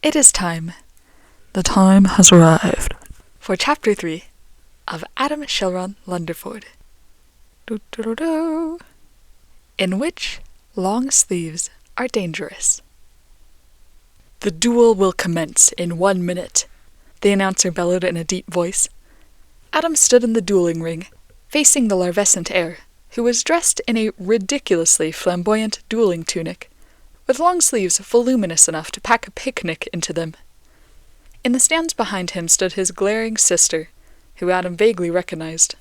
It is time. The time has arrived. For Chapter 3 of Adam Shelron Lunderford. Do-do-do-do. In which long sleeves are dangerous. The duel will commence in 1 minute, the announcer bellowed in a deep voice. Adam stood in the dueling ring, facing the larvescent heir, who was dressed in a ridiculously flamboyant dueling tunic, with long sleeves voluminous enough to pack a picnic into them. In the stands behind him stood his glaring sister, who Adam vaguely recognized.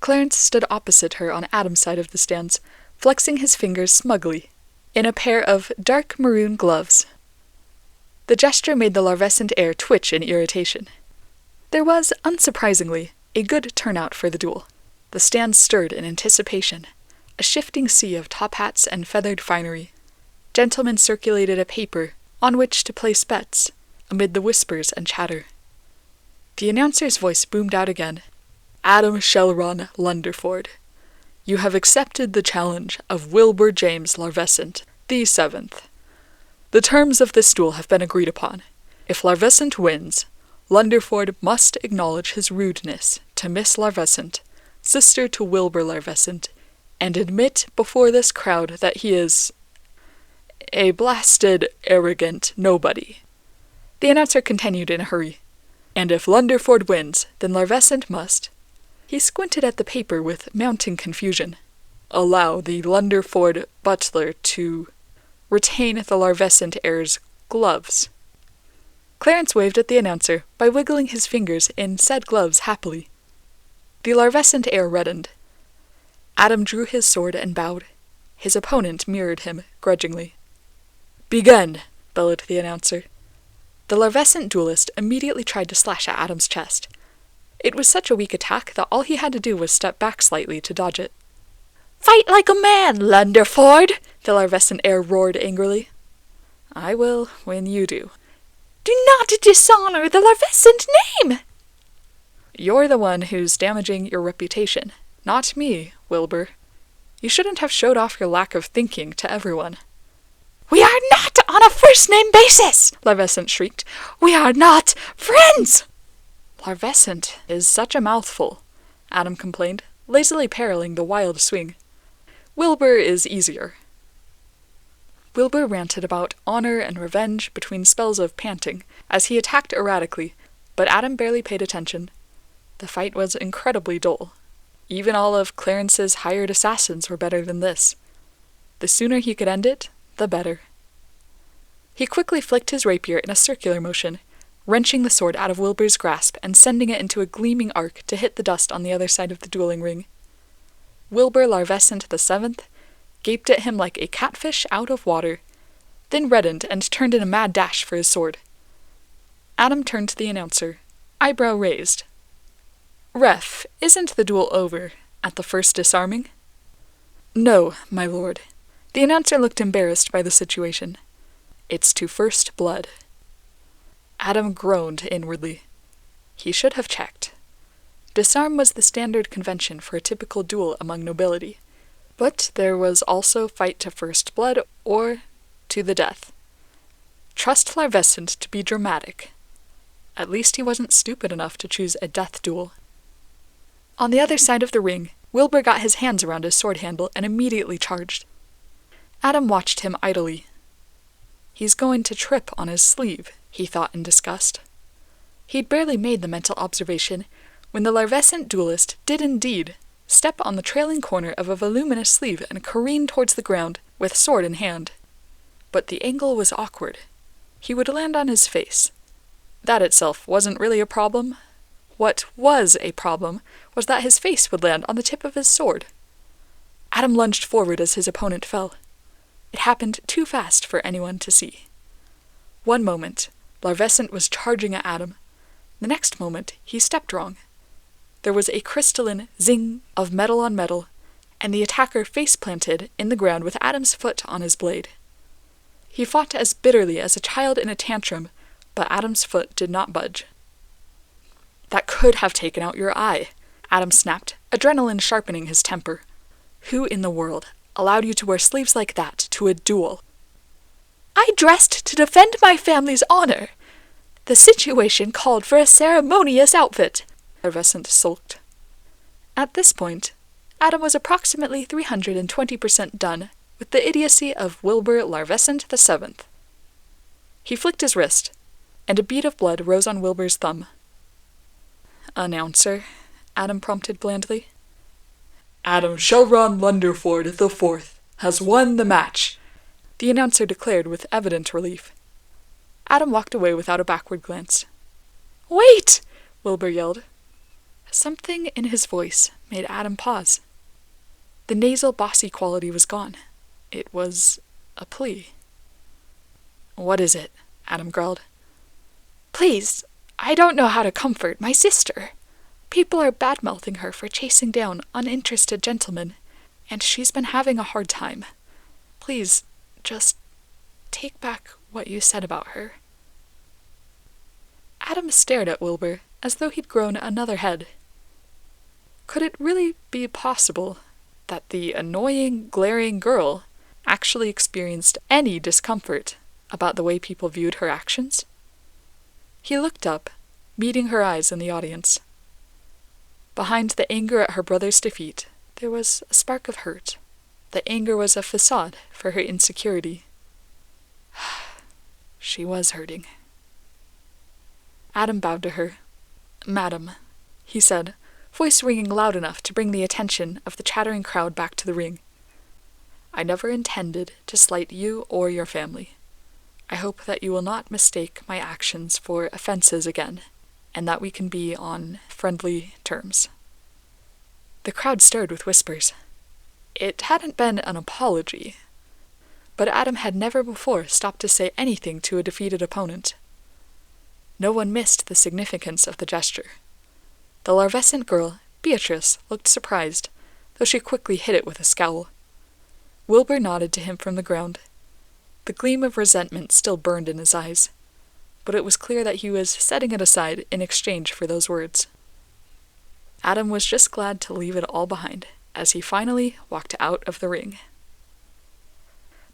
Clarence stood opposite her on Adam's side of the stands, flexing his fingers smugly, in a pair of dark maroon gloves. The gesture made the larvescent heir twitch in irritation. There was, unsurprisingly, a good turnout for the duel. The stands stirred in anticipation, a shifting sea of top hats and feathered finery. Gentlemen circulated a paper on which to place bets, amid the whispers and chatter. The announcer's voice boomed out again. Adam Shelron Lunderford, you have accepted the challenge of Wilbur James Larvescent, the 7th. The terms of this duel have been agreed upon. If Larvescent wins, Lunderford must acknowledge his rudeness to Miss Larvescent, sister to Wilbur Larvescent, and admit before this crowd that he is a blasted, arrogant nobody. The announcer continued in a hurry. And if Lunderford wins, then Larvescent must... He squinted at the paper with mounting confusion. Allow the Lunderford butler to retain the Larvescent heir's gloves. Clarence waved at the announcer by wiggling his fingers in said gloves happily. The Larvescent heir reddened. Adam drew his sword and bowed. His opponent mirrored him grudgingly. Begin, bellowed the announcer. The Larvescent duelist immediately tried to slash at Adam's chest. It was such a weak attack that all he had to do was step back slightly to dodge it. Fight like a man, Lunderford! The Larvescent heir roared angrily. I will when you do. Do not dishonor the Larvescent name! You're the one who's damaging your reputation, not me, Wilbur. You shouldn't have showed off your lack of thinking to everyone. We are not on a first-name basis! Larvescent shrieked. We are not friends! Larvescent is such a mouthful, Adam complained, lazily paralleling the wild swing. Wilbur is easier. Wilbur ranted about honor and revenge between spells of panting, as he attacked erratically, but Adam barely paid attention. The fight was incredibly dull. Even all of Clarence's hired assassins were better than this. The sooner he could end it, the better. He quickly flicked his rapier in a circular motion, wrenching the sword out of Wilbur's grasp and sending it into a gleaming arc to hit the dust on the other side of the dueling ring. Wilbur Larvescent the 7th gaped at him like a catfish out of water, then reddened and turned in a mad dash for his sword. Adam turned to the announcer, eyebrow raised. Ref, isn't the duel over at the first disarming? No, my lord. The announcer looked embarrassed by the situation. It's to first blood. Adam groaned inwardly. He should have checked. Disarm was the standard convention for a typical duel among nobility, but there was also fight to first blood or to the death. Trust Larvescent to be dramatic. At least he wasn't stupid enough to choose a death duel. On the other side of the ring, Wilbur got his hands around his sword handle and immediately charged. Adam watched him idly. He's going to trip on his sleeve, he thought in disgust. He'd barely made the mental observation when the Larvescent duelist did indeed step on the trailing corner of a voluminous sleeve and careen towards the ground with sword in hand. But the angle was awkward. He would land on his face. That itself wasn't really a problem. What was a problem was that his face would land on the tip of his sword. Adam lunged forward as his opponent fell. It happened too fast for anyone to see. One moment, Larvescent was charging at Adam. The next moment, he stepped wrong. There was a crystalline zing of metal on metal, and the attacker face-planted in the ground with Adam's foot on his blade. He fought as bitterly as a child in a tantrum, but Adam's foot did not budge. That could have taken out your eye, Adam snapped, adrenaline sharpening his temper. Who in the world allowed you to wear sleeves like that to a duel? I dressed to defend my family's honor. The situation called for a ceremonious outfit, Larvescent sulked. At this point, Adam was approximately 320% done with the idiocy of Wilbur Larvescent VII. He flicked his wrist, and a bead of blood rose on Wilbur's thumb. "Announcer," Adam prompted blandly. "Adam Shelron Lunderford IV has won the match," the announcer declared with evident relief. Adam walked away without a backward glance. "Wait!" Wilbur yelled. Something in his voice made Adam pause. The nasal, bossy quality was gone. It was a plea. "What is it?" Adam growled. "Please, I don't know how to comfort my sister. People are bad-mouthing her for chasing down uninterested gentlemen, and she's been having a hard time. Please, just take back what you said about her." Adam stared at Wilbur as though he'd grown another head. Could it really be possible that the annoying, glaring girl actually experienced any discomfort about the way people viewed her actions? He looked up, meeting her eyes in the audience. Behind the anger at her brother's defeat, there was a spark of hurt. The anger was a facade for her insecurity. She was hurting. Adam bowed to her. "Madam," he said, voice ringing loud enough to bring the attention of the chattering crowd back to the ring. "I never intended to slight you or your family. I hope that you will not mistake my actions for offenses again, and that we can be on friendly terms." The crowd stirred with whispers. It hadn't been an apology, but Adam had never before stopped to say anything to a defeated opponent. No one missed the significance of the gesture. The Larvescent girl, Beatrice, looked surprised, though she quickly hid it with a scowl. Wilbur nodded to him from the ground. The gleam of resentment still burned in his eyes, but it was clear that he was setting it aside in exchange for those words. Adam was just glad to leave it all behind, as he finally walked out of the ring.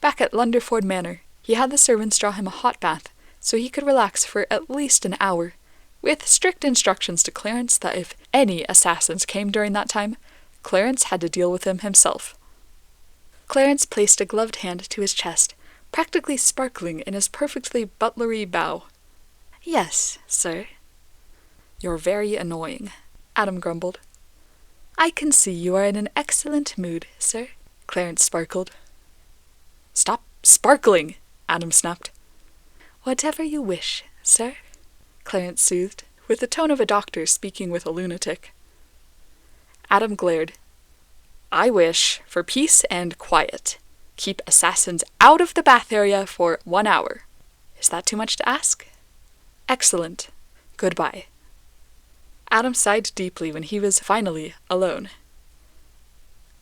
Back at Lunderford Manor, he had the servants draw him a hot bath so he could relax for at least an hour, with strict instructions to Clarence that if any assassins came during that time, Clarence had to deal with them himself. Clarence placed a gloved hand to his chest, practically sparkling in his perfectly butlery bow. "Yes, sir." "You're very annoying," Adam grumbled. "I can see you are in an excellent mood, sir," Clarence sparkled. "Stop sparkling," Adam snapped. "Whatever you wish, sir," Clarence soothed, with the tone of a doctor speaking with a lunatic. Adam glared. "I wish for peace and quiet. Keep assassins out of the bath area for 1 hour. Is that too much to ask? Excellent. Goodbye." Adam sighed deeply when he was finally alone.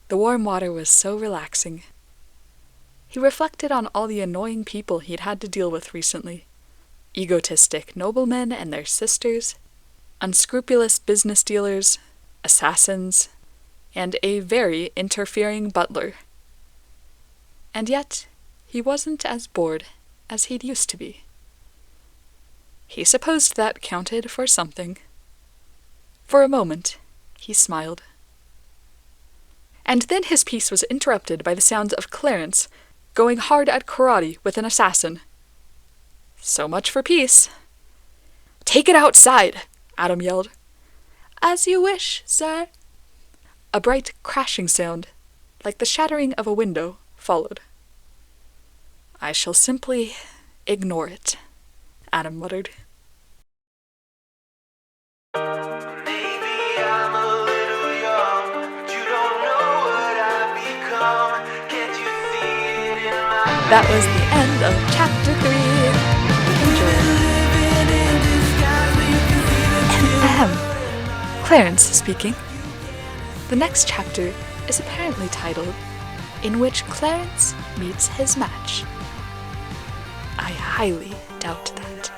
The warm water was so relaxing. He reflected on all the annoying people he'd had to deal with recently. Egotistic noblemen and their sisters, unscrupulous business dealers, assassins, and a very interfering butler. And yet, he wasn't as bored as he'd used to be. He supposed that counted for something. For a moment, he smiled. And then his peace was interrupted by the sounds of Clarence going hard at karate with an assassin. So much for peace. "Take it outside," Adam yelled. "As you wish, sir." A bright crashing sound, like the shattering of a window, followed. "I shall simply ignore it," Adam muttered. That was the end of Chapter 3. Enjoy. Clarence speaking. The next chapter is apparently titled, "In which Clarence meets his match." I highly doubt that.